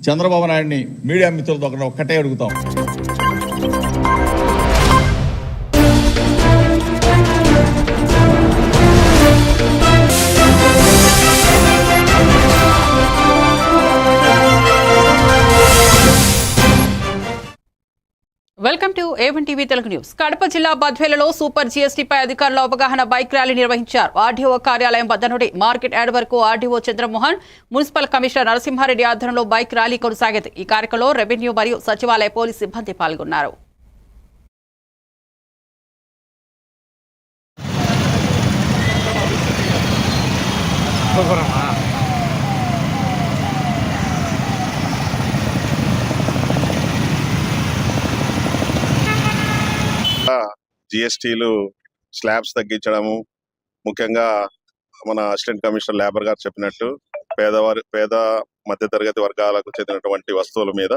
చంద్రబాబు నాయుడిని మీడియా మిత్రులతో ఒక్కటే అడుగుతాం. Welcome to A1 TV Telugu news. Kadapa జిల్లా బద్వేలలో సూపర్ జీఎస్టీపై అధికారుల అవగాహన బైక్ ర్యాలీ నిర్వహించారు. ఆర్డీఓ కార్యాలయం వద్ద నుండి మార్కెట్ యార్డ్ వరకు RDO Chandramohan, municipal commissioner Narasimha Reddy ఆధ్వర్యంలో బైక్ ర్యాలీ కొనసాగింది. ఈ కార్యక్రమంలో రెవెన్యూ మరియు సచివాలయ పోలీస్ సిబ్బంది పాల్గొన్నారు. జిఎస్టీలు స్లాబ్స్ తగ్గించడము, ముఖ్యంగా మన అసిస్టెంట్ కమిషనర్ లేబర్ గారు చెప్పినట్టు పేద మధ్యతరగతి వర్గాలకు చెందినటువంటి వస్తువుల మీద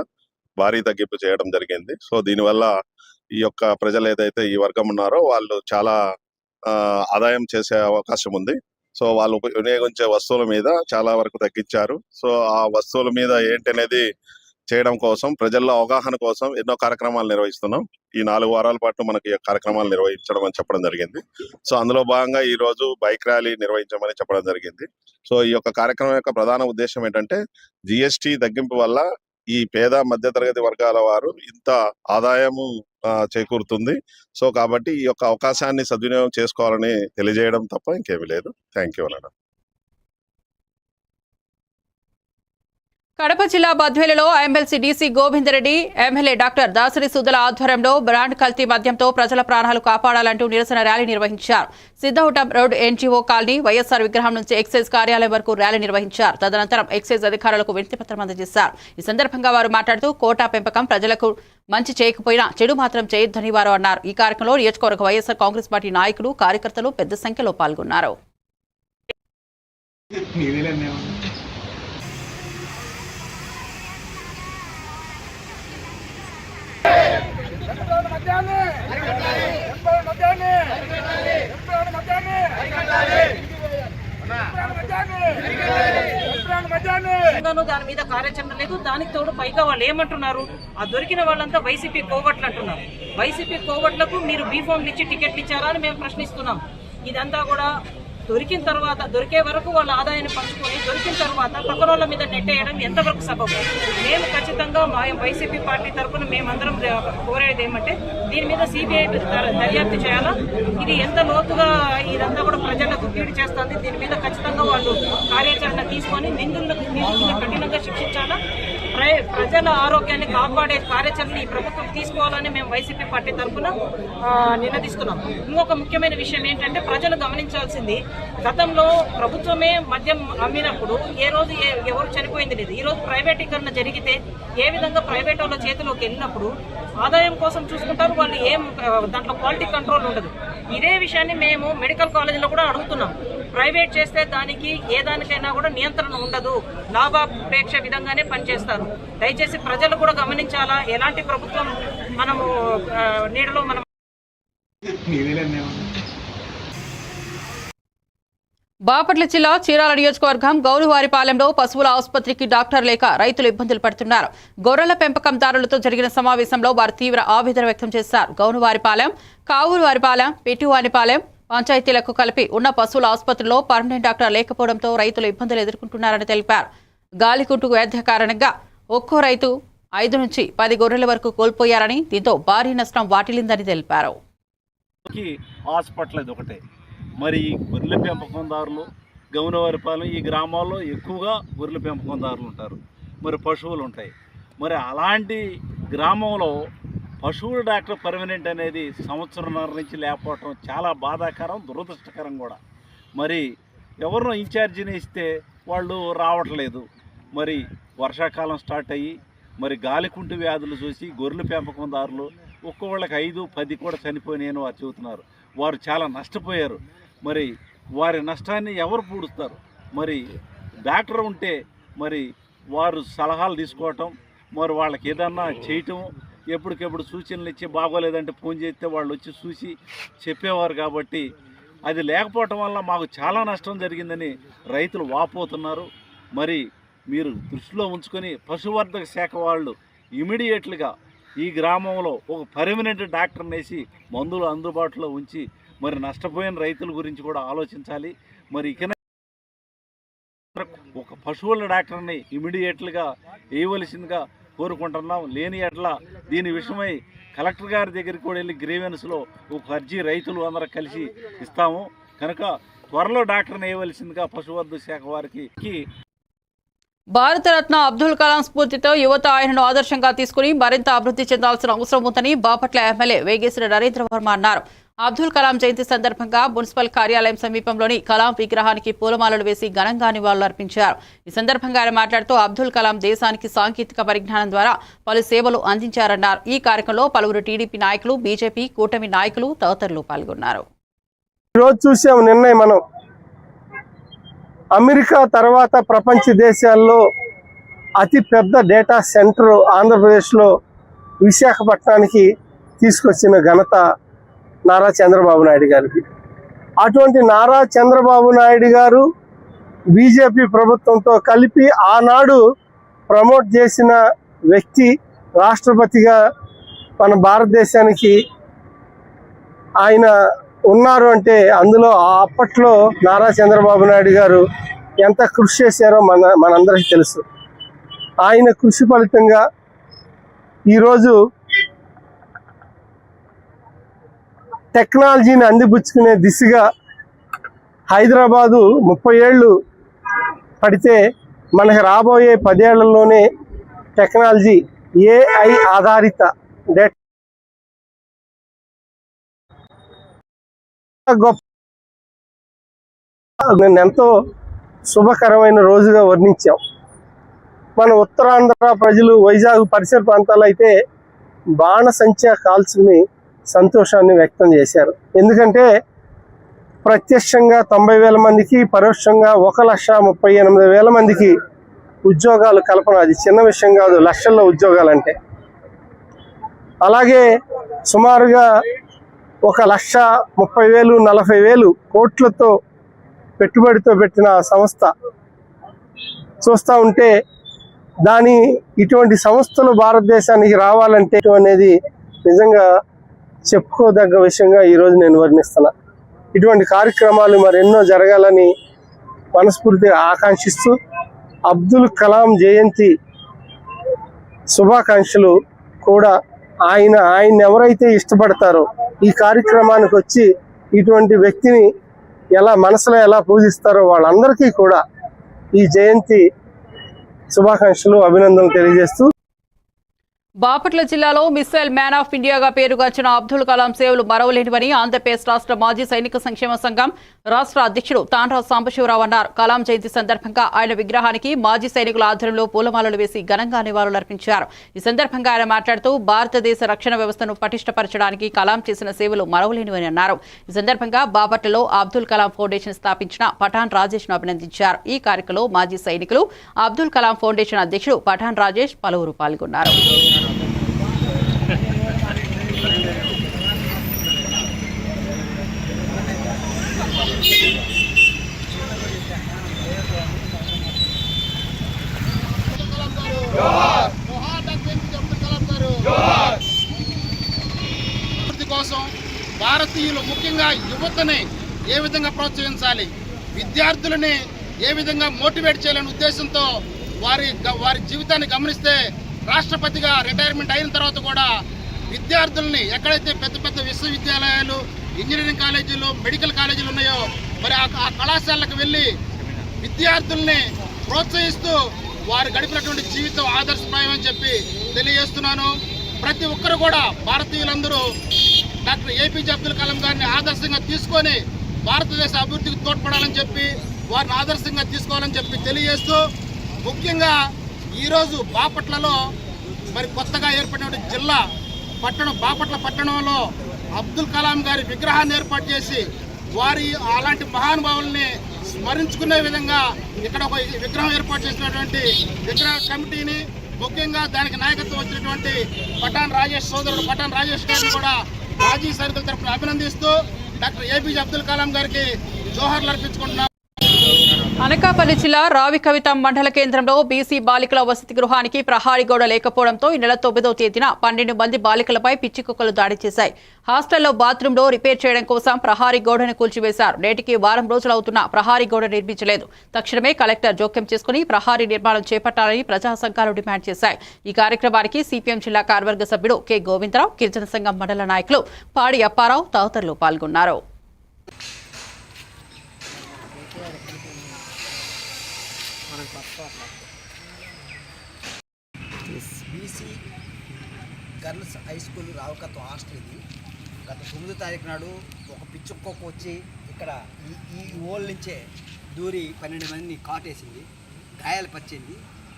భారీ తగ్గింపు చేయడం జరిగింది. సో దీనివల్ల ఈ యొక్క ప్రజలు ఏదైతే ఈ వర్గం ఉన్నారో వాళ్ళు చాలా ఆదాయం చేసే అవకాశం ఉంది. సో వాళ్ళు వినియోగించే వస్తువుల మీద చాలా వరకు తగ్గించారు. సో ఆ వస్తువుల మీద ఏంటనేది చేయడం కోసం, ప్రజల్లో అవగాహన కోసం ఎన్నో కార్యక్రమాలు నిర్వహిస్తున్నాం. ఈ 4 వారాల పాటు మనకి కార్యక్రమాలు నిర్వహించడం అని చెప్పడం జరిగింది. సో అందులో భాగంగా ఈ రోజు బైక్ ర్యాలీ నిర్వహించమని చెప్పడం జరిగింది. సో ఈ యొక్క కార్యక్రమం యొక్క ప్రధాన ఉద్దేశం ఏంటంటే, జిఎస్టీ తగ్గింపు వల్ల ఈ పేద మధ్యతరగతి వర్గాల వారు ఇంత ఆదాయము చేకూరుతుంది. సో కాబట్టి ఈ యొక్క అవకాశాన్ని సద్వినియోగం చేసుకోవాలని తెలియజేయడం తప్ప ఇంకేమీ లేదు. థ్యాంక్ యూ అన్న. కడప జిల్లా బద్వేలలో MLC DC Govindareddy, MLA doctor Dasari Suddala ఆధ్వర్యంలో బ్రాండ్ కల్తీ మద్యంతో ప్రజల ప్రాణాలు కాపాడాలంటూ నిరసన ర్యాలీ నిర్వహించారు. సిద్ధహుటం రోడ్ ఎన్జీఓ కాలనీ, వైఎస్ఆర్ విగ్రహం నుంచి ఎక్సైజ్ కార్యాలయం వరకు ర్యాలీ నిర్వహించారు. తదనంతరం ఎక్సైజ్ అధికారులకు వినతిపత్రం అందజేశారు. ఈ సందర్భంగా వారు మాట్లాడుతూ కోటా పెంపకం ప్రజలకు మంచి చేయకపోయినా చెడు మాత్రం చేయొద్దని వారు అన్నారు. ఈ కార్యక్రమంలో నియోజకవర్గ వైఎస్ఆర్ కాంగ్రెస్ పార్టీ నాయకులు, కార్యకర్తలు పెద్ద సంఖ్యలో పాల్గొన్నారు. దాని మీద కార్యాచరణ లేదు. దానికి తోడు పైగా వాళ్ళు ఏమంటున్నారు, ఆ దొరికిన వాళ్ళంతా వైసీపీ కోవట్లు అంటున్నారు. వైసీపీ కోవట్లకు మీరు బీఫామ్ ఇచ్చి టికెట్లు ఇచ్చారా అని మేము ప్రశ్నిస్తున్నాం. ఇదంతా కూడా దొరికిన తర్వాత, దొరికే వరకు వాళ్ళ ఆదాయాన్ని పంచుకొని దొరికిన తర్వాత పక్కన వాళ్ళ మీద నెట్టేయడం ఎంతవరకు సబబు? మేము ఖచ్చితంగా మా వైసీపీ పార్టీ తరఫున మేమందరం కోరేది ఏమంటే, దీని మీద సిబిఐ దర్యాప్తు చేయాలా. ఇది ఎంత లోతుగా ఇదంతా కూడా ప్రజలకు కీడు చేస్తుంది. దీని మీద ఖచ్చితంగా వాళ్ళు కార్యాచరణ తీసుకొని నిందితులను కఠినంగా శిక్షించాలా. ప్రజల ఆరోగ్యాన్ని కాపాడే కార్యాచరణ ఈ ప్రభుత్వం తీసుకోవాలని మేము వైసీపీ పార్టీ తరఫున నినదిస్తున్నాం. ఇంకొక ముఖ్యమైన విషయం ఏంటంటే, ప్రజలు గమనించాల్సింది, గతంలో ప్రభుత్వమే మద్యం అమ్మినప్పుడు ఏ రోజు ఎవరు చనిపోయింది లేదు. ఈ రోజు ప్రైవేటీకరణ జరిగితే ఏ విధంగా ప్రైవేట్ వాళ్ళ చేతిలోకి వెళ్ళినప్పుడు ఆదాయం కోసం చూసుకుంటారు వాళ్ళు, దాంట్లో క్వాలిటీ కంట్రోల్ ఉండదు. ఇదే విషయాన్ని మేము మెడికల్ కాలేజీలో కూడా అడుగుతున్నాం. ప్రైవేట్ చేస్తే దానికి ఏ దానికైనా కూడా నియంత్రణ ఉండదు, లాభాపేక్ష విధంగానే పనిచేస్తారు. దయచేసి ప్రజలు కూడా గమనించాలా. ఎలాంటి ప్రభుత్వం మనము నీడలో మనం బాపట్ల జిల్లా చీరాల నియోజకవర్గం గౌరువారిపాలెంలో పశువుల ఆసుపత్రికి డాక్టర్ లేక రైతులు ఇబ్బందులు పడుతున్నారు. గొర్రెల పెంపకందారులతో జరిగిన సమావేశంలో వారు తీవ్ర ఆవేదన వ్యక్తం చేశారు. గౌరువారిపాలెం, కావూరువారిపాలెం, పిటివానిపాలెం పంచాయతీలకు కలిపి ఉన్న పశువుల ఆసుపత్రిలో పర్మనెంట్ డాక్టర్ లేకపోవడంతో రైతులు ఇబ్బందులు ఎదుర్కొంటున్నారని తెలిపారు. గాలికుంటు వ్యాధి కారణంగా ఒక్కో రైతు 5 నుంచి 10 గొర్రెల వరకు కోల్పోయారని, దీంతో భారీ నష్టం వాటిల్లిందని తెలిపారు. మరి గొర్రెల పెంపకందారులు గౌనవారిపాలెం ఈ గ్రామాల్లో ఎక్కువగా గొర్రెల పెంపకందారులు ఉంటారు, మరి పశువులు ఉంటాయి. మరి అలాంటి గ్రామంలో పశువుల డాక్టర్ పర్మనెంట్ అనేది సంవత్సరంన్నర నుంచి లేకపోవటం చాలా బాధాకరం, దురదృష్టకరం కూడా. మరి ఎవరినో ఇన్ఛార్జిని ఇస్తే వాళ్ళు రావట్లేదు. మరి వర్షాకాలం స్టార్ట్ అయ్యి మరి గాలికుంటు వ్యాధులు చూసి గొర్రెల పెంపకందారులు ఒక్కొక్కళ్ళకి 5-10 కూడా చనిపోయినాయని వారు చెబుతున్నారు. వారు చాలా నష్టపోయారు. మరి వారి నష్టాన్ని ఎవరు పూడుస్తారు? మరి డాక్టర్ ఉంటే మరి వారు సలహాలు తీసుకోవటం, మరి వాళ్ళకి ఏదన్నా చేయటం, ఎప్పటికెప్పుడు సూచనలు ఇచ్చి బాగోలేదంటే ఫోన్ చేస్తే వాళ్ళు వచ్చి చూసి చెప్పేవారు. కాబట్టి అది లేకపోవటం వల్ల మాకు చాలా నష్టం జరిగిందని రైతులు వాపోతున్నారు. మరి మీరు దృష్టిలో ఉంచుకొని పశువర్ధక శాఖ వాళ్ళు ఇమీడియట్లుగా ఈ గ్రామంలో ఒక పర్మనెంట్ డాక్టర్ని వేసి మందులు అందుబాటులో ఉంచి మరి నష్టపోయిన రైతుల గురించి కూడా ఆలోచించాలి. మరి ఇక ఒక పశువుల డాక్టర్ని ఇమీడియట్లుగా వేయవలసిందిగా కోరుకుంటున్నాం. లేని ఎట్లా దీని విషయమై కలెక్టర్ గారి దగ్గరికి కూడా వెళ్ళి గ్రీవెన్స్లో ఒక అర్జీ రైతులు అందరూ కలిసి ఇస్తాము. కనుక త్వరలో డాక్టర్ని వేయవలసిందిగా పశువర్ధక శాఖ వారికి. భారతరత్న అబ్దుల్ కలాం స్ఫూర్తితో యువత ఆయనను ఆదర్శంగా తీసుకుని మరింత అభివృద్ధి చెందాల్సిన అవసరం ఉందని బాపట్ల ఎమ్మెల్యే వేగేశ్వర నరేంద్ర వర్మ అన్నారు. అబ్దుల్ కలాం జయంతి సందర్భంగా మున్సిపల్ కార్యాలయం సమీపంలోని కలాం విగ్రహానికి పూలమాలలు వేసి ఘనంగా నివాళులర్పించారు. ఈ సందర్భంగా ఆయన మాట్లాడుతూ అబ్దుల్ కలాం దేశానికి సాంకేతిక పరిజ్ఞానం ద్వారా పలు సేవలు అందించారన్నారు. ఈ కార్యక్రమంలో పలువురు టీడీపీ నాయకులు, బీజేపీ కూటమి నాయకులు తదితరులు పాల్గొన్నారు. ఈరోజు చూసాం, నిన్న మనం అమెరికా తర్వాత ప్రపంచ దేశాల్లో అతిపెద్ద డేటా సెంటర్ ఆంధ్రప్రదేశ్లో విశాఖపట్నానికి తీసుకొచ్చిన ఘనత నారా చంద్రబాబు నాయుడు గారికి. అటువంటి నారా చంద్రబాబు నాయుడు గారు బీజేపీ ప్రభుత్వంతో కలిపి ఆనాడు ప్రమోట్ చేసిన వ్యక్తి రాష్ట్రపతిగా మన భారతదేశానికి ఆయన ఉన్నారు అంటే అందులో అప్పట్లో నారా చంద్రబాబు నాయుడు గారు ఎంత కృషి చేశారో మనందరికీ తెలుసు. ఆయన కృషి ఫలితంగా ఈరోజు టెక్నాలజీని అందిపుచ్చుకునే దిశగా హైదరాబాదు 30 ఏళ్ళు పడితే మనకు రాబోయే 10 ఏళ్లలోనే టెక్నాలజీ AI ఆధారిత డేటా గొప్ప ఎంతో శుభకరమైన రోజుగా వర్ణించాం. మన ఉత్తరాంధ్ర ప్రజలు వైజాగ్ పరిసర ప్రాంతాలు అయితే బాణసంచా కాల్చుకుని సంతోషాన్ని వ్యక్తం చేశారు. ఎందుకంటే ప్రత్యక్షంగా 90,000 మందికి, పరోక్షంగా 1,38,000 మందికి ఉద్యోగాలు కల్పన. అది చిన్న విషయం కాదు, లక్షల్లో ఉద్యోగాలంటే. అలాగే సుమారుగా 1,30,000, 40,000 కోట్లతో పెట్టుబడితో పెట్టిన సంస్థ చూస్తూ ఉంటే ఇటువంటి సంస్థలు భారతదేశానికి రావాలంటే అనేది నిజంగా చెప్పుకోదగ్గ విషయంగా ఈరోజు నేను వర్ణిస్తున్నా. ఇటువంటి కార్యక్రమాలు మరెన్నో జరగాలని మనస్ఫూర్తిగా ఆకాంక్షిస్తూ అబ్దుల్ కలాం జయంతి శుభాకాంక్షలు కూడా ఆయన ఎవరైతే ఇష్టపడతారో ఈ కార్యక్రమానికి వచ్చి ఇటువంటి వ్యక్తిని మనసులో ఎలా పూజిస్తారో వాళ్ళందరికీ కూడా ఈ జయంతి శుభాకాంక్షలు, అభినందనలు తెలియజేస్తూ బాపట్ల జిల్లాలో మిస్సైల్ మ్యాన్ ఆఫ్ ఇండియాగా పేరుగాంచిన అబ్దుల్ కలాం సేవలు మరవలేనివని ఆంధ్రప్రదేశ్ రాష్ట్ర మాజీ సైనిక సంక్షేమ సంఘం రాష్ట్ర అధ్యక్షుడు తాండ్రా సాంబశివరావు అన్నారు. కలాం జయంతి సందర్భంగా ఆయన విగ్రహానికి మాజీ సైనికుల ఆధ్వర్యంలో పూలమాలలు వేసి ఘనంగా నివాళులర్పించారు. ఈ సందర్భంగా ఆయన మాట్లాడుతూ భారతదేశ రక్షణ వ్యవస్థను పటిష్టపరచడానికి కలాం చేసిన సేవలు మరవలేనివని అన్నారు. ఈ సందర్భంగా బాపట్లలో అబ్దుల్ కలాం ఫౌండేషన్ స్థాపించిన పఠాన్ రాజేష్ ను అభినందించారు. ఈ కార్యక్రమంలో మాజీ సైనికులు, అబ్దుల్ కలాం ఫౌండేషన్ అధ్యక్షుడు పఠాన్ రాజేష్ పలువురు పాల్గొన్నారు. కోసం భారతీయులు ముఖ్యంగా యువతని ఏ విధంగా ప్రోత్సహించాలి, విద్యార్థులని ఏ విధంగా మోటివేట్ చేయాలనే ఉద్దేశంతో వారి జీవితాన్ని గమనిస్తే రాష్ట్రపతిగా రిటైర్మెంట్ అయిన తర్వాత కూడా విద్యార్థుల్ని ఎక్కడైతే పెద్ద పెద్ద విశ్వవిద్యాలయాలు, ఇంజనీరింగ్ కాలేజీలు, మెడికల్ కాలేజీలు ఉన్నాయో మరి ఆ కళాశాలకు వెళ్ళి విద్యార్థుల్ని ప్రోత్సహిస్తూ వారు గడిపినటువంటి జీవితం ఆదర్శప్రాయం అని చెప్పి తెలియజేస్తున్నాను. ప్రతి ఒక్కరు కూడా భారతీయులందరూ డాక్టర్ APJ అబ్దుల్ కలాం గారిని ఆదర్శంగా తీసుకొని భారతదేశ అభివృద్ధికి తోడ్పడాలని చెప్పి వారిని ఆదర్శంగా తీసుకోవాలని చెప్పి తెలియజేస్తూ, ముఖ్యంగా ఈరోజు బాపట్లలో మరి కొత్తగా ఏర్పడినటువంటి బాపట్ల పట్టణంలో అబ్దుల్ కలాం గారి విగ్రహాన్ని ఏర్పాటు చేసి అలాంటి మహానుభావుల్ని స్మరించుకునే విధంగా ఇక్కడ ఒక విగ్రహం ఏర్పాటు చేసినటువంటి విగ్రహ కమిటీని, ముఖ్యంగా దానికి నాయకత్వం వచ్చినటువంటి పఠాన్ రాజేష్ గారిని కూడా మాజీ సైనికుల తరఫున అభినందిస్తూ డాక్టర్ APJ అబ్దుల్ కలాం గారికి జోహార్లు అర్పించుకుంటున్నాం. అనకాపల్లి జిల్లా రావికవితం మండల కేంద్రంలో బీసీ బాలికల వసతి గృహానికి ప్రహారీ గోడ లేకపోవడంతో ఈ నెల 9వ తేదీన 12 మంది బాలికలపై పిచ్చి కుక్కలు దాడి చేశాయి. హాస్టల్లో బాత్రూంలో రిపేర్ చేయడం కోసం ప్రహారీ గోడను కూల్చివేశారు. నేటికి వారం రోజులవుతున్నా ప్రహారీ గోడ నిర్మించలేదు. తక్షణమే కలెక్టర్ జోక్యం చేసుకుని ప్రహారీ నిర్మాణం చేపట్టాలని ప్రజా సంఘాలు డిమాండ్ చేశాయి. ఈ కార్యక్రమానికి సిపిఎం జిల్లా కార్యవర్గ సభ్యుడు కె గోవిందరావు, గిరిజన సంఘం మండల నాయకులు పాడి అప్పారావు తదితరులు పాల్గొన్నారు. బీసీ గర్ల్స్ హై స్కూల్ రావుకత్వం హాస్టల్ ఇది. గత 9వ తారీఖు నాడు ఒక పిచ్చుక్కొక్క వచ్చి ఇక్కడ ఈ ఓల్ నుంచే దూరి 12 మందిని కాటేసింది, గాయాలు పరిచింది.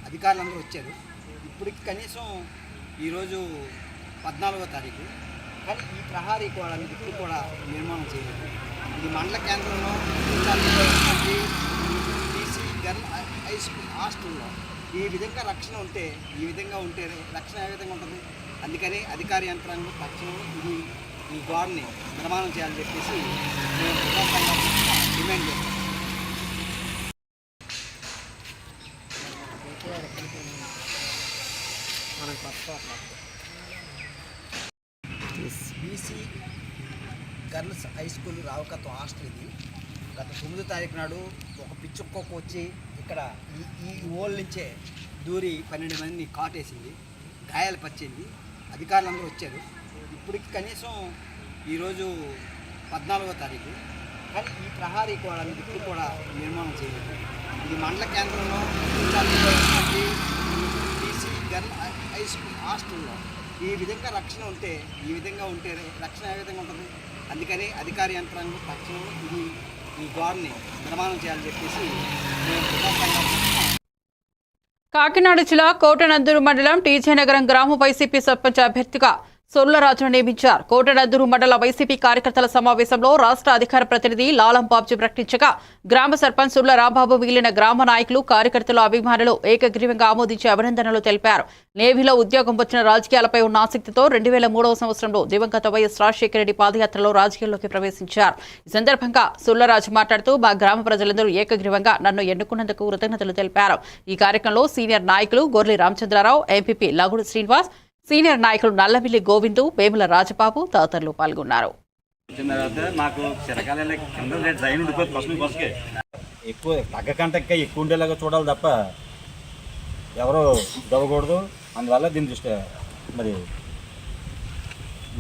అధికారులందరూ వచ్చారు. ఇప్పటికి కనీసం ఈరోజు 14వ తారీఖు, కానీ ఈ ప్రహారీ కూడా ఇప్పుడు కూడా నిర్మాణం చేయలేదు. ఇది మండల కేంద్రంలో బీసీ గర్ల్ హై స్కూల్ హాస్టల్లో ఈ విధంగా రక్షణ ఉంటే రక్షణ ఏ విధంగా ఉంటుంది? అందుకని అధికార యంత్రాంగం తక్షణం ఈ గోడని నిర్మాణం చేయాలని చెప్పేసి మేము డిమాండ్ చేస్తాం. బీసీ గర్ల్స్ హై స్కూల్ రావుకత్వం హాస్టల్ ఇది. గత 9వ తారీఖు నాడు ఒక పిచ్చుక్కొక్క వచ్చి ఇక్కడ ఈ ఓల్ నుంచే దూరి 12 మందిని కాటేసింది, గాయాలు పరిచింది. అధికారులందరూ వచ్చారు. ఇప్పటికి కనీసం ఈరోజు 14వ తారీఖు, కానీ ఈ ప్రహారీ కూడా ఇప్పుడు కూడా నిర్మాణం చేయలేదు. ఇది మండల కేంద్రంలో బీసీ గర్ల్ హై స్కూల్ హాస్టల్లో ఈ విధంగా రక్షణ ఉంటే రక్షణ ఏ విధంగా ఉంటుంది? అందుకని అధికార యంత్రాంగం తక్షణం ఈ గోడని నిర్మాణం చేయాలని చెప్పేసి మేము కాకినాడ జిల్లా కోటనందూరు మండలం టీజేనగరం గ్రామ వైసీపీ సర్పంచ్ అభ్యర్థిగా సొర్లరాజును నియమించారు. కోటనందూరు మండల వైసీపీ కార్యకర్తల సమావేశంలో రాష్ట్ర అధికార ప్రతినిధి లాలం బాబ్జీ ప్రకటించగా గ్రామ సర్పంచ్ సుర్ల రాంబాబు మిగిలిన గ్రామ నాయకులు, కార్యకర్తలు, అభిమానులు ఏకగ్రీవంగా ఆమోదించి అభినందనలు తెలిపారు. నేవీలో ఉద్యోగం వచ్చిన రాజకీయాలపై ఉన్న ఆసక్తితో 2003వ సంవత్సరంలో దివంగత వైఎస్ రాజశేఖర రెడ్డి పాదయాత్రలో రాజకీయాల్లోకి ప్రవేశించారు. ఈ సందర్భంగా సుర్లరాజు మాట్లాడుతూ మా గ్రామ ప్రజలందరూ ఏకగ్రీవంగా నన్ను ఎన్నుకున్నందుకు కృతజ్ఞతలు తెలిపారు. ఈ కార్యక్రమంలో సీనియర్ నాయకులు గొర్లి రామచంద్రరావు, ఎంపీపీ లగుడు శ్రీనివాస్, సీనియర్ నాయకులు నల్లమిల్లి గోవిందు, వేముల రాజబాబు తదితరులు పాల్గొన్నారు. ఎక్కువ తగ్గకంటే ఇంకా ఎక్కువ ఉండేలాగా చూడాలి తప్ప ఎవరు దవ్వకూడదు. అందువల్ల దీని దృష్టి మరి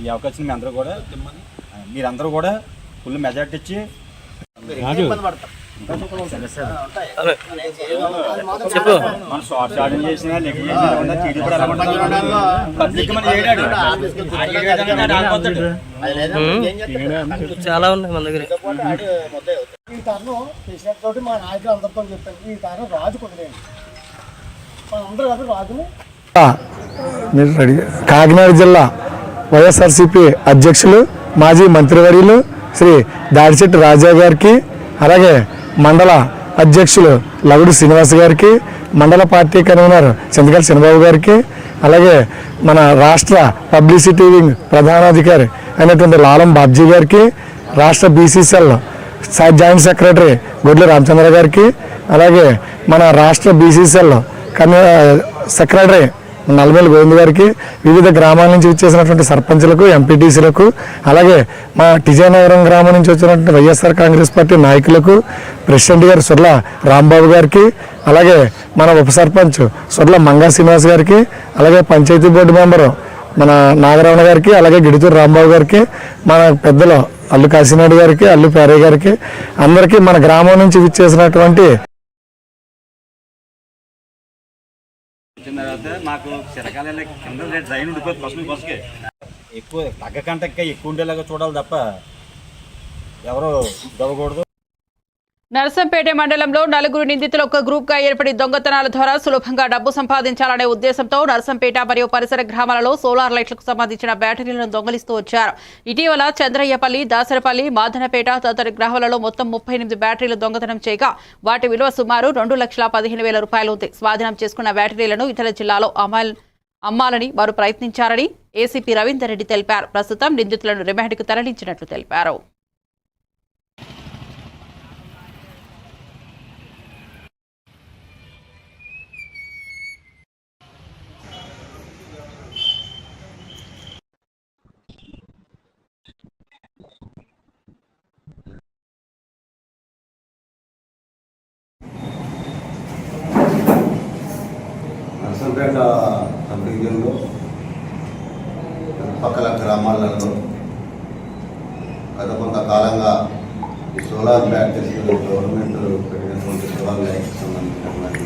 ఈ అవకాశం మీరందరూ కూడా ఫుల్ మెజార్టీ ఇచ్చి చాలా ఉన్నాయి మన దగ్గర. ఈ తరుణం ప్రెసిడెంట్ తోటి మా నాయకులు అందరితో చెప్పాను, ఈ తరుణం రాజు కుదిరేయండి, అందరూ కదా రాజుని. కాకినాడ జిల్లా వైఎస్ఆర్సీపీ అధ్యక్షులు, మాజీ మంత్రివర్యులు శ్రీ దాడిశెట్టి రాజా గారికి, అలాగే మండల అధ్యక్షులు లగుడు శ్రీనివాస్ గారికి, మండల పార్టీ కన్వీనర్ చింతకాయల చంద్రబాబు గారికి, అలాగే మన రాష్ట్ర పబ్లిసిటీ వింగ్ ప్రధానాధికారి అయినటువంటి లాలం బాబ్జీ గారికి, రాష్ట్ర బీసీసీఎల్ జాయింట్ సెక్రటరీ గొడ్ల రామచంద్ర గారికి, అలాగే మన రాష్ట్ర బీసీసీఎల్ సెక్రటరీ నల్లమిల్లి గోవింద్ గారికి, వివిధ గ్రామాల నుంచి వచ్చేసినటువంటి సర్పంచులకు, ఎంపీటీసీలకు, అలాగే మా టీజేనగరం గ్రామం నుంచి వచ్చినటువంటి వైఎస్ఆర్ కాంగ్రెస్ పార్టీ నాయకులకు, ప్రెసిడెంట్ గారు సుర్ల రాంబాబు గారికి, అలాగే మన ఉప సర్పంచ్ సుర్ల మంగా శ్రీనివాస్ గారికి, అలాగే పంచాయతీ బోర్డు మెంబరు మన నాగరమణ గారికి, అలాగే గిడితూరు రాంబాబు గారికి, మన పెద్దలు అల్లు కాశీనాయుడు గారికి, అల్లు పేరయ్య గారికి, అందరికీ మన గ్రామం నుంచి విచ్చేసినటువంటి మాకు చిరకాల కింద డ్రైన్ ఉండిపోతుంది బస్సుకి. ఎక్కువ తగ్గకంటే ఇంకా ఎక్కువ ఉండేలాగా చూడాలి తప్ప ఎవరు దవ్వకూడదు. నర్సంపేట మండలంలో 4 నిందితులు ఒక గ్రూప్ గా ఏర్పడి దొంగతనాల ద్వారా సులభంగా డబ్బు సంపాదించాలనే ఉద్దేశంతో నర్సంపేట మరియు పరిసర గ్రామాలలో సోలార్ లైట్లకు సంబంధించిన బ్యాటరీలను దొంగలిస్తూ వచ్చారు. ఇటీవల చంద్రయ్యపల్లి, దాసరపల్లి, మాదనపేట తదితర గ్రామాలలో మొత్తం 38 బ్యాటరీలు దొంగతనం చేయగా వాటి విలువ సుమారు 2,15,000 రూపాయలు ఉంది. స్వాధీనం చేసుకున్న బ్యాటరీలను ఇతర జిల్లాలో అమ్మాలని వారు ప్రయత్నించారని ఏసీపీ రవీందర్ రెడ్డి తెలిపారు. ప్రస్తుతం నిందితులను రిమాండ్కు తరలించినట్లు తెలిపారు. ఎక్కువ తగ్గకంటే ఇంకా ఎక్కువ ఉండేలాగా చూడాలి తప్ప ఎవరు దవ్వకూడదు. చిన్న పెద్ద మనసు ఆచారం చేసినా లెక్క చేసినా ఉందా టీడీపీ అలవాటు. చాలా ఉన్నాయి మన దగ్గర. ఎక్కువ తగ్గకంటే ఇంకా ఎక్కువ ఉండేలాగా చూడాలి తప్ప ఎవరు దవ్వకూడదు. నర్సంపేట సబ్ డివిజన్లో చుట్టుపక్కల గ్రామాలలో గత కొంతకాలంగా ఈ సోలార్ బ్యాటరీస్ గవర్నమెంట్ పెట్టినటువంటి సోలార్ లైట్స్ సంబంధించినటువంటి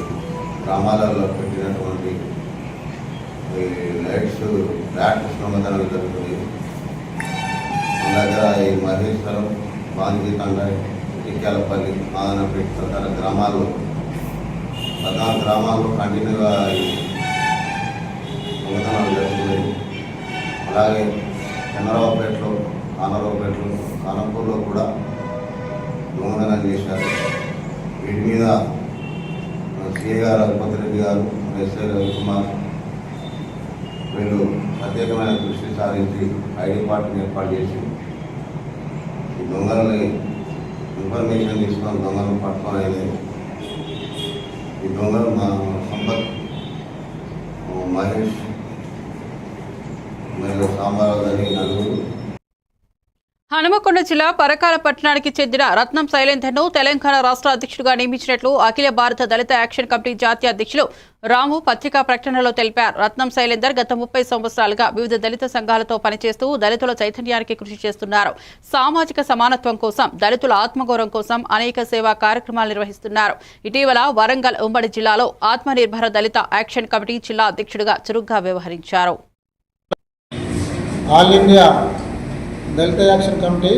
గ్రామాలలో పెట్టినటువంటి లైట్స్ బ్యాటరీస్ దొంగతనం జరుగుతుంది. మన దగ్గర ఈ మహేశ్వరం, బాంజీతండ, ఇక్కాలపల్లి, మాదనపేట తదితర గ్రామాల్లో 14 గ్రామాల్లో కంటిన్యూగా ఈ దొంగతనాలు జరుగుతున్నాయి. అలాగే చంద్రబాబుపేటలో, కానరావుపేటలో, కానపూర్లో కూడా దొంగతనం చేశారు. వీటి మీద సిఐ గారు రఘుపతి రెడ్డి గారు, ఎస్ఐ రవికుమార్ వీళ్ళు ప్రత్యేకమైన దృష్టి సారించి ఐడి పార్టీని ఏర్పాటు చేసి ఈ దొంగలని ఇన్ఫర్మేషన్ తీసుకొని దొంగలను పట్టుకొని ఈ దొంగలు మా సంపత్, మహేష్ మరియు సాంబారావు గారి నలుగురు. హనుమకొండ జిల్లా పరకాల పట్టణానికి చెందిన రత్నం శైలేందర్ను తెలంగాణ రాష్ట్ర అధ్యక్షుడిగా నియమించినట్లు అఖిల భారత దళిత యాక్షన్ కమిటీ జాతీయ అధ్యక్షులు రాము పత్రికా ప్రకటనలో తెలిపారు. రత్నం శైలేందర్ గత 30 సంవత్సరాలుగా వివిధ దళిత సంఘాలతో పనిచేస్తూ దళితుల చైతన్యానికి కృషి చేస్తున్నారు. సామాజిక సమానత్వం కోసం, దళితుల ఆత్మగౌరవం కోసం అనేక సేవా కార్యక్రమాలు నిర్వహిస్తున్నారు. ఇటీవల వరంగల్ ఉమ్మడి జిల్లాలో ఆత్మనిర్భర దళిత యాక్షన్ కమిటీ జిల్లా అధ్యక్షుడిగా చురుగ్గా వ్యవహరించారు. ఆల్ ఇండియా దళిత యాక్షన్ కమిటీ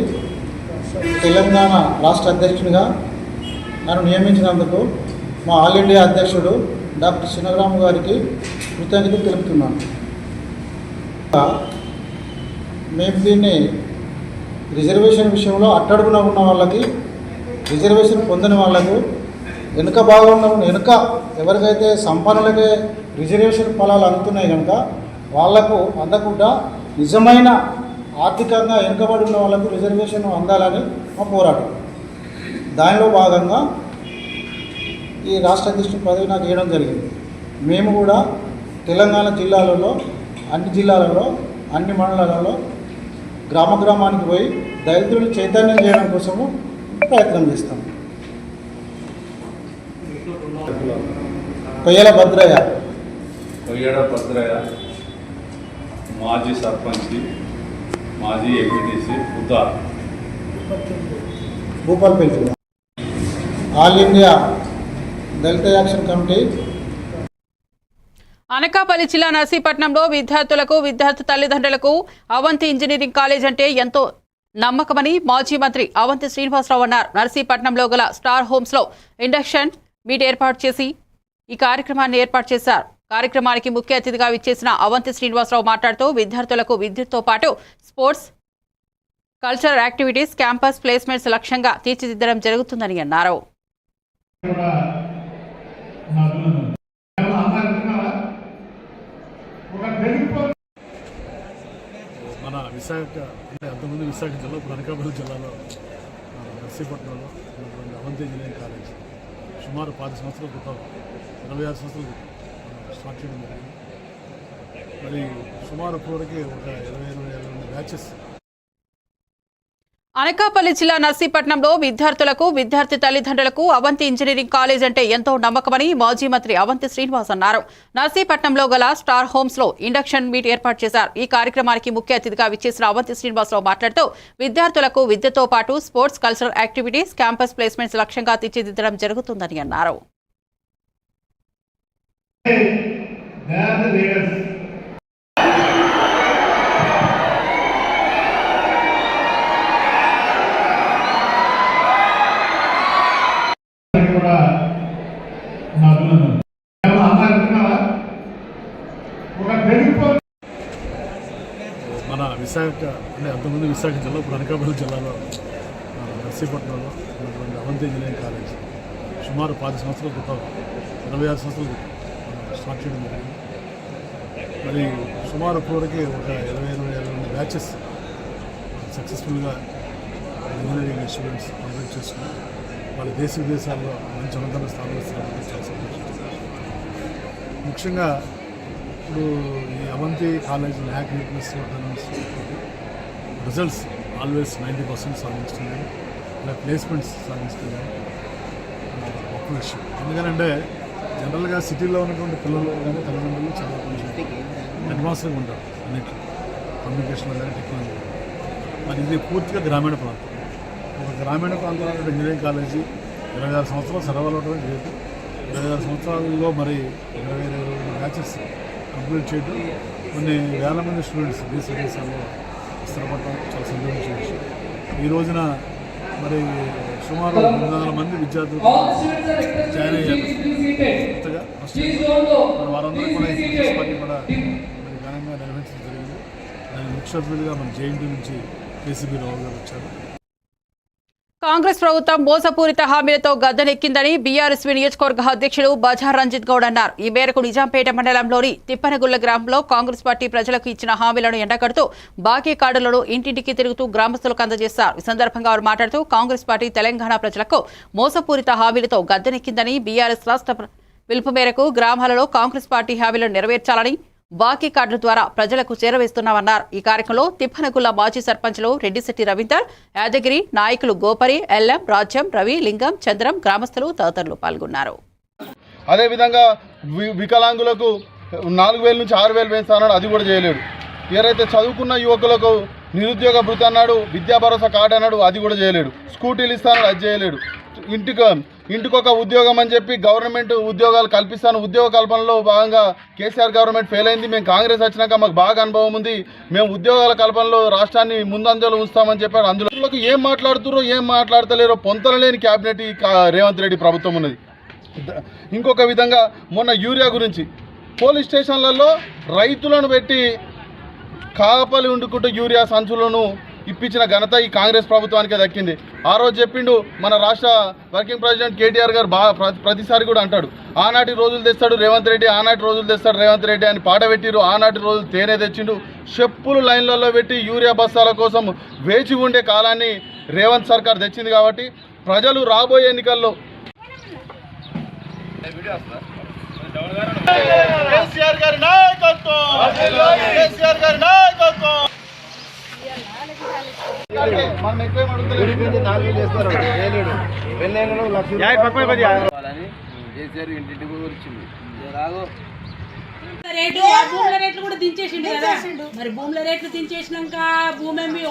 తెలంగాణ రాష్ట్ర అధ్యక్షుడిగా నన్ను నియమించినందుకు మా ఆల్ ఇండియా అధ్యక్షుడు డాక్టర్ శినరాము గారికి కృతజ్ఞతలు తెలుపుతున్నాను. మేము దీన్ని రిజర్వేషన్ విషయంలో అట్టడుగున ఉన్న వాళ్ళకి, రిజర్వేషన్ పొందని వాళ్ళకు, వెనుక భాగంలో వెనుక ఎవరికైతే సంపన్నులకే రిజర్వేషన్ ఫలాలు అందుతున్నాయి కనుక వాళ్లకు అందకుండా నిజమైన ఆర్థికంగా వెనుకబడి ఉన్న వాళ్ళకు రిజర్వేషన్ అందాలని మా పోరాటం. దానిలో భాగంగా ఈ రాష్ట్ర అధ్యక్షుడి పదవి నాకు ఇవ్వడం జరిగింది. మేము కూడా తెలంగాణ జిల్లాలలో, అన్ని జిల్లాలలో, అన్ని మండలాలలో గ్రామానికి పోయి దళితులను చైతన్యం చేయడం కోసము ప్రయత్నం చేస్తాం. కొయ్యల భద్రయ్య మాజీ సర్పంచ్, మాజీ ఎంపీటీసీ, భూపాల్పల్లి. ఆల్ ఇండియా దళిత యాక్షన్ కమిటీ. అనకాపల్లి జిల్లా నర్సీపట్నంలో విద్యార్థులకు, విద్యార్థి తల్లిదండ్రులకు అవంతి ఇంజనీరింగ్ కాలేజ్ అంటే ఎంతో నమ్మకమని మాజీ మంత్రి అవంతి శ్రీనివాసరావు అన్నారు. నర్సీపట్నంలో గల స్టార్ హోమ్స్ లో ఇండక్షన్ మీట్ ఏర్పాటు చేసి ఈ కార్యక్రమాన్ని ఏర్పాటు చేశారు. కార్యక్రమానికి ముఖ్య అతిథిగా విచ్చేసిన అవంతి శ్రీనివాసరావు మాట్లాడుతూ విద్యార్థులకు విద్యుత్తో పాటు sports, cultural activities, campus placements లక్ష్యంగా తీర్చిదిద్దడం జరుగుతుందని అన్నారు. మన విశాఖ అంటే అంతకుముందు విశాఖ జిల్లా, ఇప్పుడు అనకాపల్లి జిల్లాలో నర్సీపట్నంలో ఉన్నటువంటి అవంతి ఇంజనీరింగ్ కాలేజ్ సుమారు 10 సంవత్సరాల క్రితం, 26 సంవత్సరాల క్రితం స్టార్ట్ చేయడం జరిగింది. మరి సుమారు ఇప్పటివరకు ఒక 20-22 బ్యాచెస్. అనకాపల్లి జిల్లా నర్సీపట్నంలో విద్యార్థులకు, విద్యార్థి తల్లిదండ్రులకు అవంతి ఇంజనీరింగ్ కాలేజ్ అంటే ఎంతో నమ్మకమని మాజీ మంత్రి అవంతి శ్రీనివాస్ అన్నారు. నర్సీపట్నంలో గల స్టార్ హోమ్స్ లో ఇండక్షన్ మీట్ ఏర్పాటు చేశారు. ఈ కార్యక్రమానికి ముఖ్య అతిథిగా విచ్చేసిన అవంతి శ్రీనివాసరావు మాట్లాడుతూ విద్యార్థులకు విద్యతో పాటు sports, cultural activities, campus placements లక్ష్యంగా తీర్చిదిద్దడం జరుగుతుందని అన్నారు. మన విశాఖ అంటే అంతకుముందు విశాఖ జిల్లా, ఇప్పుడు అనకాపల్లి జిల్లాలో నర్సీపట్నంలో ఉన్నటువంటి అవంతి ఇంజనీరింగ్ కాలేజ్ సుమారు 10 సంవత్సరాల క్రితం, 26 సంవత్సరాల క్రితం స్టార్ట్ చేయడం జరిగింది. మరి సుమారు ఇప్పటివరకు ఒక 20-22 బ్యాచెస్ సక్సెస్ఫుల్గా ఇంజనీరింగ్ స్టూడెంట్స్ కంప్లీట్ చేసుకుని వాళ్ళ దేశ విదేశాల్లో మంచి ఉన్నత స్థానంలో ముఖ్యంగా ఇప్పుడు ఈ Avanti college lack neatness results always 90% సాధిస్తున్నాయి. ఇలా ప్లేస్మెంట్స్ సాధిస్తున్నాయి. గొప్ప విషయం. ఎందుకంటే జనరల్గా సిటీలో ఉన్నటువంటి పిల్లలు కానీ తల్లిదండ్రులు చాలా కొంచెం అడ్వాన్స్గా ఉంటారు అన్నింటిలో, కమ్యూనికేషన్లో కానీ టెక్నాలజీ. మరి ఇది పూర్తిగా గ్రామీణ ప్రాంతం. ఒక గ్రామీణ ప్రాంతంలో ఇంజనీరింగ్ కాలేజీ 26 సంవత్సరాలు సర్వలవడం లేదు. 26 సంవత్సరాల్లో మరి 20 బ్యాచెస్ కంప్లీట్ చేయడం, కొన్ని వేల మంది స్టూడెంట్స్ దేశ విదేశాల్లో స్థిరపడటం చాలా సంతోషించే విషయం. ఈ రోజున మరి సుమారు 300 మంది విద్యార్థులు జాయిన్ అయ్యారు కొత్తగా ఫస్ట్ మరి వారందరూ కూడా ఈ ఫిట్నెస్ పార్టీ కూడా మరి ఘనంగా నిర్వహించడం జరిగింది. దాని ముఖ్య అతిథులుగా మన జేఎన్టీ నుంచి కేసీబీ రావు గారు వచ్చారు. కాంగ్రెస్ ప్రభుత్వం మోసపూరిత హామీలతో గద్దెనెక్కిందని బీఆర్ఎస్వీ నియోజకవర్గ అధ్యక్షుడు బజార్ రంజిత్ గౌడ్ అన్నారు. ఈ మేరకు నిజాంపేట మండలంలోని తిప్పనగుళ్ల గ్రామంలో కాంగ్రెస్ పార్టీ ప్రజలకు ఇచ్చిన హామీలను ఎండకడుతూ బాకీ కార్డులను ఇంటింటికి తిరుగుతూ గ్రామస్తులకు అందజేశారు. ఈ సందర్భంగా వారు మాట్లాడుతూ కాంగ్రెస్ పార్టీ తెలంగాణ ప్రజలకు మోసపూరిత హామీలతో గద్దెనెక్కిందని, బీఆర్ఎస్ రాష్ట్ర పిలుపు మేరకు గ్రామాలలో కాంగ్రెస్ పార్టీ హామీలను నెరవేర్చాలని బాకీ కార్డుల ద్వారా ప్రజలకు చేరవేస్తున్నామన్నారు. ఈ కార్యక్రమంలో తిప్పనగుళ్ల మాజీ సర్పంచ్లు రెడ్డిశెట్టి రవీందర్, యాదగిరి నాయకులు గోపరి, ఎల్ఎం, రాజ్యం, రవి, లింగం, చంద్రం, గ్రామస్తులు తదితరులు పాల్గొన్నారు. అదేవిధంగా వికలాంగులకు 4,000 నుంచి 6,000 పెంచానన్నాడు, అది కూడా చేయలేడు. ఎవరైతే చదువుకున్న యువకులకు నిరుద్యోగ భృతి అన్నాడు, విద్యా భరోసా కార్డు అన్నాడు, అది కూడా చేయలేడు. స్కూటీలు ఇస్తాడు, అది చేయలేడు. ఇంటికొక ఉద్యోగం అని చెప్పి గవర్నమెంట్ ఉద్యోగాలు కల్పిస్తాను, ఉద్యోగ కల్పనలో భాగంగా కేసీఆర్ గవర్నమెంట్ ఫెయిల్ అయింది. మేము కాంగ్రెస్ వచ్చినాక మాకు బాగా అనుభవం ఉంది, మేము ఉద్యోగాల కల్పనలో రాష్ట్రాన్ని ముందంజలో ఉంచుతామని చెప్పారు. అందులో ఏం మాట్లాడుతుర్రో ఏం మాట్లాడతలేరో పొంతలలేని క్యాబినెట్ ఈ రేవంత్ రెడ్డి ప్రభుత్వం ఉన్నది. ఇంకొక విధంగా మొన్న యూరియా గురించి పోలీస్ స్టేషన్లలో రైతులను పెట్టి కాపలి వండుకుంటూ యూరియా సంచులను ఇప్పించిన ఘనత ఈ కాంగ్రెస్ ప్రభుత్వానికే దక్కింది. ఆ రోజు చెప్పిండు మన రాష్ట్ర వర్కింగ్ ప్రెసిడెంట్ కేటీఆర్ గారు ప్రతిసారి కూడా అంటాడు, ఆనాటి రోజులు తెస్తాడు రేవంత్ రెడ్డి, ఆనాటి రోజులు తెస్తాడు రేవంత్ రెడ్డి అని పాట పెట్టిరు. ఆనాటి రోజులు తేనె తెచ్చిండు. చెప్పులు లైన్లలో పెట్టి యూరియా బస్తాల కోసం వేచి ఉండే కాలాన్ని రేవంత్ సర్కార్ తెచ్చింది. కాబట్టి ప్రజలు రాబోయే ఎన్నికల్లో కేసీఆర్ గారి నాయకత్వం, కేసీఆర్ గారి నాయకత్వం. భూముల రేట్లు కూడా దించేసిండు కదా. మరి భూముల రేట్లు దించేసినాక భూమి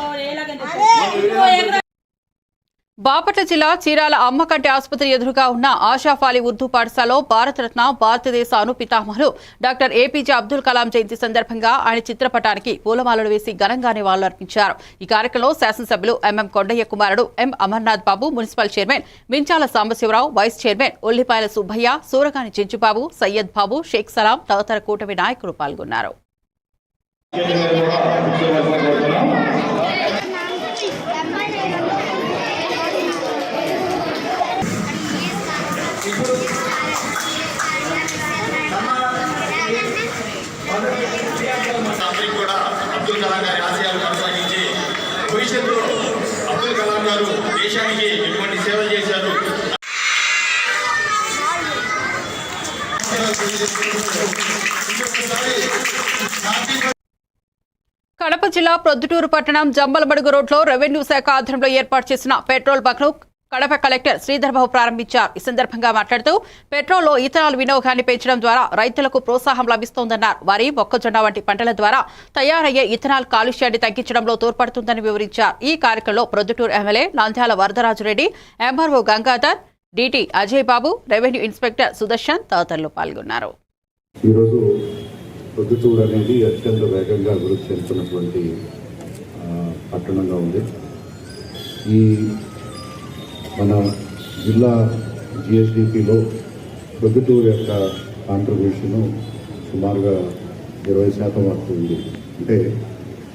బాపట్ల జిల్లా చీరాల అమ్మకంటి ఆసుపత్రి ఎదురుగా ఉన్న ఆషాఫాలి ఉర్దూ పాఠశాలలో భారతరత్న భారతదేశ అణు పితామహులు డాక్టర్ ఏపీజే అబ్దుల్ కలాం జయంతి సందర్భంగా ఆయన చిత్రపటానికి పూలమాలలు వేసి ఘనంగా నివాళులర్పించారు. ఈ కార్యక్రమంలో శాసనసభ్యులు ఎంఎం కొండయ్య కుమారుడు M Amarnath Babu, municipal chairman Minchala Sambasivarao, vice chairman Ullipayala Subbaiah, Suragani Chenchubabu, Syed బాబు, షేక్ సలాం తదితర కూటమి నాయకులు పాల్గొన్నారు. కూడా అబ్దుల్ కలాం గారి ఆశయాలు కొనసాగించి భవిష్యత్తులో అబ్దుల్ కలాం గారు దేశానికి ఎటువంటి సేవలు చేశారు. కడప జిల్లా ప్రొద్దుటూరు పట్టణం జంబలమడుగు రోడ్లో రెవెన్యూ శాఖ ఆధ్వర్యంలో ఏర్పాటు చేసిన పెట్రోల్ బంక్ను కడప కలెక్టర్ శ్రీధర్బాబు ప్రారంభించారు. ఈ సందర్భంగా మాట్లాడుతూ పెట్రోల్లో ఇథనాల్ వినియోగాన్ని పెంచడం ద్వారా రైతులకు ప్రోత్సాహం లభిస్తోందన్నారు. వరి, మొక్కజొన్న వంటి పంటల ద్వారా తయారయ్యే ఇథనాల్ కాలుష్యాన్ని తగ్గించడంలో తోడ్పడుతుందని వివరించారు. ఈ కార్యక్రమంలో Proddatur MLA Nandyala Varadarajureddy, MRO Gangadhar, DT Ajay Babu, revenue inspector Sudarshan తదితరులు పాల్గొన్నారు. ఈరోజు ప్రొద్దుటూరు అనేది అత్యంత వేగంగా అభివృద్ధి చెందుతున్నటువంటి పట్టణంగా ఉంది. ఈ మన జిల్లా జిఎస్డిపిలో ప్రొద్దుటూరు యొక్క కాంట్రిబ్యూషను సుమారుగా 20% వరకు ఉంది. అంటే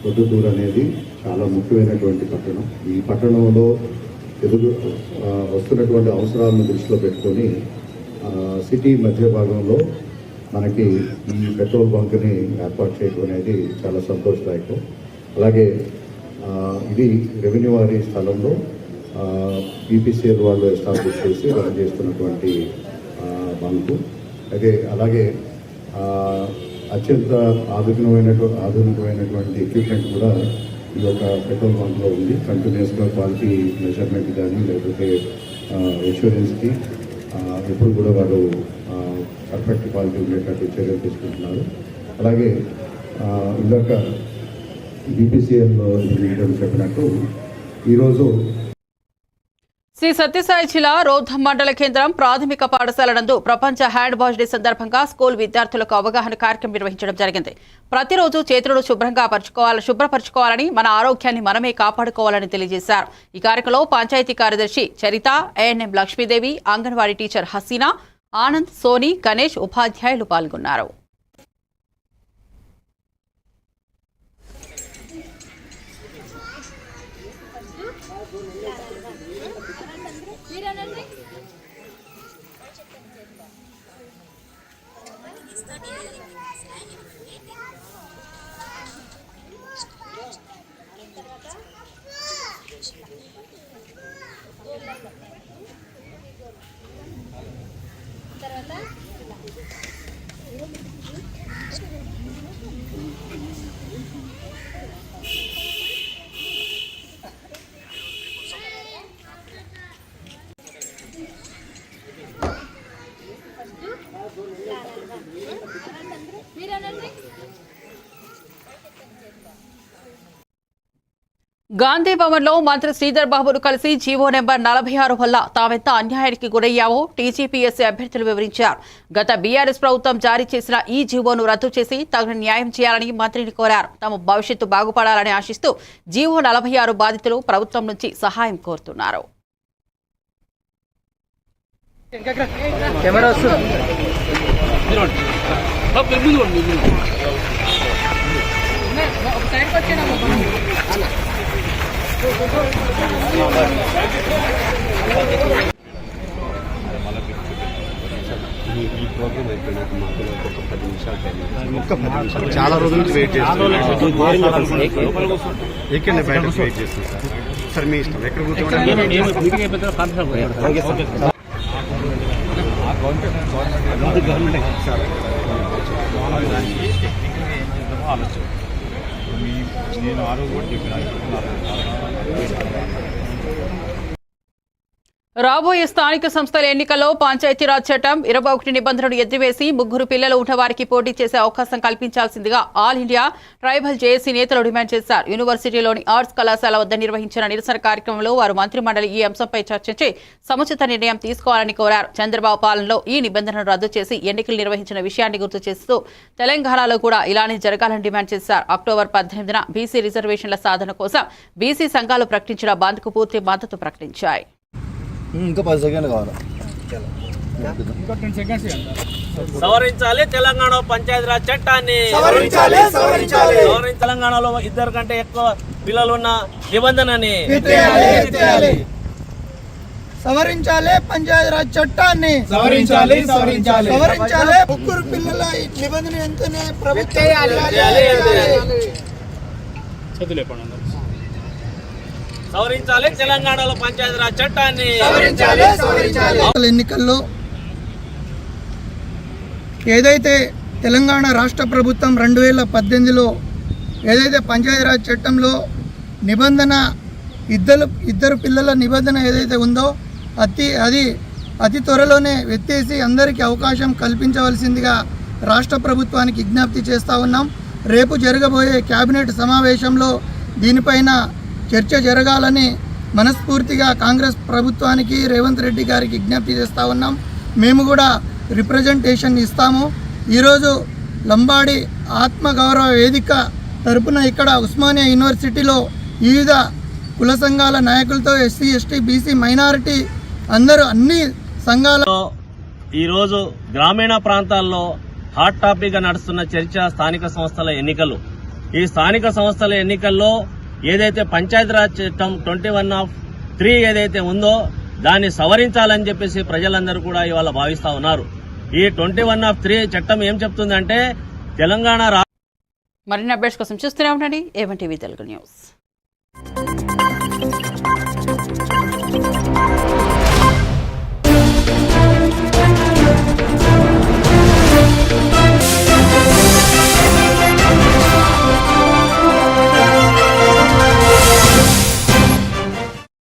ప్రొద్దుటూరు అనేది చాలా ముఖ్యమైనటువంటి పట్టణం. ఈ పట్టణంలో వస్తున్నటువంటి అవసరాలను దృష్టిలో పెట్టుకొని సిటీ మధ్య భాగంలో మనకి ఈ పెట్రోల్ బంక్ని ఏర్పాటు చేయడం అనేది చాలా సంతోషదాయకం. అలాగే ఇది రెవెన్యూ వారి స్థలంలో పీపీసీఎల్ వాళ్ళు ఎస్టాబ్లిష్ చేసి రన్ చేస్తున్నటువంటి బంకు. అలాగే అత్యంత ఆధునికమైనటువంటి ఎక్విప్మెంట్ కూడా ఈ యొక్క పెట్రోల్ బంక్లో ఉంది. కంటిన్యూస్గా క్వాలిటీ మెజర్మెంట్ కానీ లేకపోతే ఇన్సూరెన్స్కి ఎప్పుడు కూడా వాళ్ళు పర్ఫెక్ట్ క్వాలిటీ ఉండేటట్టు చర్యలు తీసుకుంటున్నారు. అలాగే ఇందాక బీపీసీఎల్లో చెప్పినట్టు ఈరోజు శ్రీ సత్యసాయి జిల్లా రోద్ధం మండల కేంద్రం ప్రాథమిక పాఠశాల నందు ప్రపంచ హ్యాండ్ వాష్ డే సందర్భంగా స్కూల్ విద్యార్థులకు అవగాహన కార్యక్రమం నిర్వహించడం జరిగింది. ప్రతిరోజు చేతులను శుభ్రపరచుకోవాలని, మన ఆరోగ్యాన్ని మనమే కాపాడుకోవాలని తెలియజేశారు. ఈ కార్యక్రమంలో పంచాయతీ కార్యదర్శి చరిత, ఏఎన్ఎం లక్ష్మీదేవి, అంగన్వాడీ టీచర్ హసీనా, ఆనంద్, సోని, గణేష్ ఉపాధ్యాయులు పాల్గొన్నారు. గాంధీ భవన్ లో మంత్రి శ్రీధర్ బాబును కలిసి జీవో నెంబర్ 46 వల్ల తామెంత అన్యాయానికి గురయ్యావో టీజీపీఎస్సీ అభ్యర్థులు వివరించారు. గత బీఆర్ఎస్ ప్రభుత్వం జారీ చేసిన ఈ జీవోను రద్దు చేసి తగిన న్యాయం చేయాలని మంత్రిని కోరారు. తమ భవిష్యత్తు బాగుపడాలని ఆశిస్తూ జీవో 46 బాధితులు ప్రభుత్వం నుంచి సహాయం కోరుతున్నారు. ఈ ప్రోగ్రామ్ అయిపోయినాక మాకు ఒక 10 నిమిషాలు టైం, చాలా రోజుల నుంచి వెయిట్ చేస్తున్నాం. ఎక్కడ బయట వెయిట్ చేస్తున్నాం సార్, మీ ఇష్టం ఎక్కడ నేను ఆరోగ్య రాబోయే స్థానిక సంస్థల ఎన్నికల్లో పంచాయతీరాజ్ చట్టం 21 నిబంధనలు ఎత్తివేసి 3 పిల్లలు ఉన్నవారికి పోటీ చేసే అవకాశం కల్పించాల్సిందిగా ఆల్ ఇండియా ట్రైబల్ జేఏసీ నేతలు డిమాండ్ చేశారు. యూనివర్సిటీలోని ఆర్ట్స్ కళాశాల వద్ద నిర్వహించిన నిరసన కార్యక్రమంలో వారు మంత్రిమండలి ఈ అంశంపై చర్చించి సముచిత నిర్ణయం తీసుకోవాలని కోరారు. చంద్రబాబు పాలనలో ఈ నిబంధనను రద్దు చేసి ఎన్నికలు నిర్వహించిన విషయాన్ని గుర్తు చేస్తూ తెలంగాణలో కూడా ఇలానే జరగాలని డిమాండ్ చేశారు. అక్టోబర్ 18న బీసీ రిజర్వేషన్ల సాధన కోసం బీసీ సంఘాలు ప్రకటించిన బంద్కు పూర్తి మద్దతు ప్రకటించాయి. ఇంకా 10 సెకండ్లు కావాలి. సవరించాలి తెలంగాణ పంచాయతీరాజ్ చట్టాన్ని, తెలంగాణలో 2 కంటే ఎక్కువ పిల్లలున్న నిబంధనని సవరించాలి, పంచాయతీరాజ్ చట్టాన్ని సవరించాలి. 3 పిల్లల నిబంధన ఎంతనే ప్రభుత్వం సవరించాలి తెలంగాణలో పంచాయతీరాజ్ చట్టాన్ని. ఎన్నికల్లో ఏదైతే తెలంగాణ రాష్ట్ర ప్రభుత్వం 2018లో ఏదైతే పంచాయతీరాజ్ చట్టంలో నిబంధన ఇద్దరు పిల్లల నిబంధన ఏదైతే ఉందో అది అతి త్వరలోనే ఎత్తేసి అందరికీ అవకాశం కల్పించవలసిందిగా రాష్ట్ర ప్రభుత్వానికి విజ్ఞప్తి చేస్తూ ఉన్నాం. రేపు జరగబోయే కేబినెట్ సమావేశంలో దీనిపైన చర్చ జరగాలని మనస్ఫూర్తిగా కాంగ్రెస్ ప్రభుత్వానికి రేవంత్ రెడ్డి గారికి విజ్ఞప్తి చేస్తూ ఉన్నాం. మేము కూడా రిప్రజెంటేషన్ ఇస్తాము. ఈరోజు లంబాడి ఆత్మగౌరవ వేదిక తరపున ఇక్కడ ఉస్మానియా యూనివర్సిటీలో వివిధ కుల సంఘాల నాయకులతో ఎస్సీ, ఎస్టీ, బీసీ, మైనారిటీ అందరూ అన్ని సంఘాల ఈరోజు గ్రామీణ ప్రాంతాల్లో హాట్ టాపిక్గా నడుస్తున్న చర్చ స్థానిక సంస్థల ఎన్నికలు. ఈ స్థానిక సంస్థల ఎన్నికల్లో ఏదైతే పంచాయతీరాజ్ చట్టం 21(3) ఏదైతే ఉందో దాన్ని సవరించాలని చెప్పేసి ప్రజలందరూ కూడా ఇవాళ భావిస్తా ఉన్నారు. ఈ 21(3) చట్టం ఏం చెప్తుందంటే తెలంగాణ మరిన్ని అప్డేట్స్ కోసం చూస్తూనే ఉండండి ఏవన్ టీవీ తెలుగు న్యూస్.